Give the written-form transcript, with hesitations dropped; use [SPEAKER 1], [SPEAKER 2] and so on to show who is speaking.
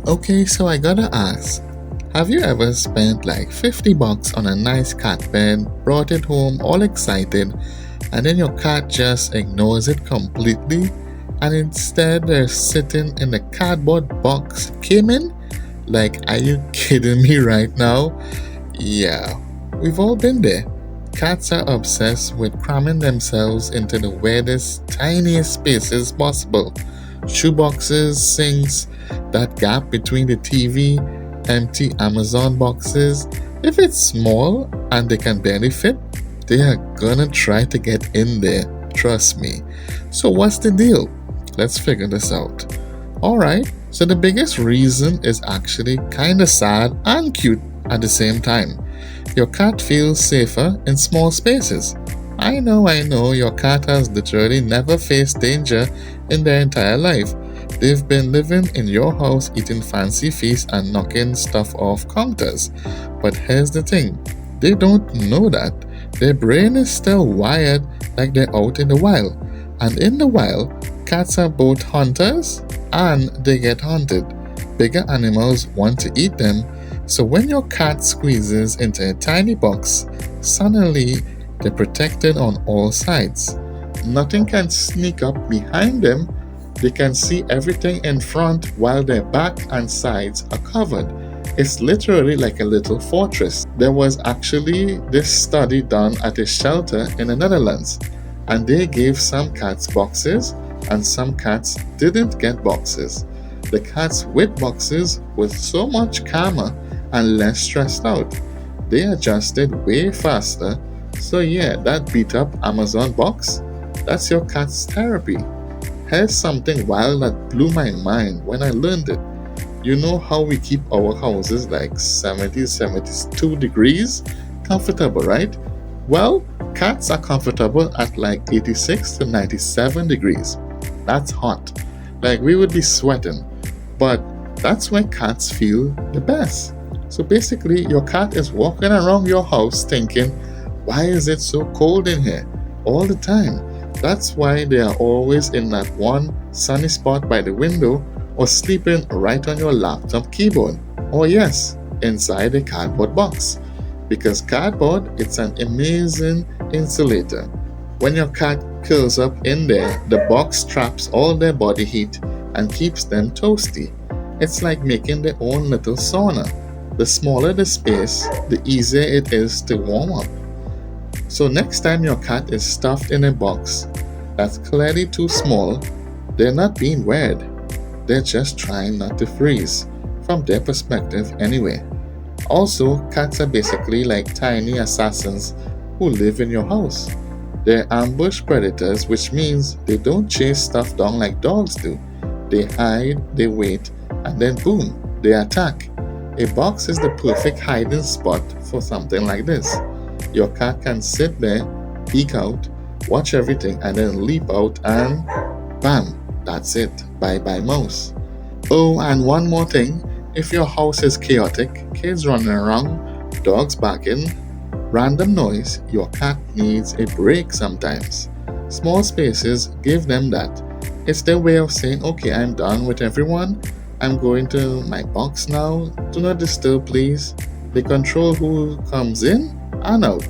[SPEAKER 1] Okay, so I gotta ask, have you ever spent like 50 bucks on a nice cat bed, brought it home all excited, and then your cat just ignores it completely, and instead they're sitting in the cardboard box it came in? Like, are you kidding me right now? Yeah, we've all been there. Cats are obsessed with cramming themselves into the weirdest, tiniest spaces possible. Shoeboxes, sinks, that gap between the TV, empty Amazon boxes. If it's small and they can barely fit, they are gonna try to get in there. Trust me. So, what's the deal? Let's figure this out. Alright, so the biggest reason is actually kinda sad and cute at the same time. Your cat feels safer in small spaces. I know, your cat has literally never faced danger in their entire life. They've been living in your house eating fancy feasts and knocking stuff off counters. But here's the thing, they don't know that. Their brain is still wired like they're out in the wild. And in the wild, cats are both hunters and they get hunted. Bigger animals want to eat them, so when your cat squeezes into a tiny box, suddenly they're protected on all sides. Nothing can sneak up behind them. They can see everything in front while their back and sides are covered. It's literally like a little fortress. There was actually this study done at a shelter in the Netherlands, and they gave some cats boxes and some cats didn't get boxes. The cats with boxes were so much calmer and less stressed out. They adjusted way faster. So, yeah, that beat up Amazon box, that's your cat's therapy. Here's something wild that blew my mind when I learned it. You know how we keep our houses like 70, 72 degrees? Comfortable, right? Well, cats are comfortable at like 86 to 97 degrees. That's hot. Like we would be sweating. But that's where cats feel the best. So basically, your cat is walking around your house thinking, why is it so cold in here? All the time. That's why they are always in that one sunny spot by the window or sleeping right on your laptop keyboard. Or yes, inside a cardboard box. Because cardboard, it's an amazing insulator. When your cat curls up in there, the box traps all their body heat and keeps them toasty. It's like making their own little sauna. The smaller the space, the easier it is to warm up. So next time your cat is stuffed in a box that's clearly too small, they're not being weird. They're just trying not to freeze, from their perspective anyway. Also, cats are basically like tiny assassins who live in your house. They're ambush predators, which means they don't chase stuff down like dogs do. They hide, they wait, and then boom, they attack. A box is the perfect hiding spot for something like this. Your cat can sit there, peek out, watch everything, and then leap out and bam, that's it. Bye bye mouse. Oh, and one more thing, if your house is chaotic, kids running around, dogs barking, random noise, your cat needs a break sometimes. Small spaces give them that. It's their way of saying, okay, I'm done with everyone. I'm going to my box now. Do not disturb, please. They control who comes in and out.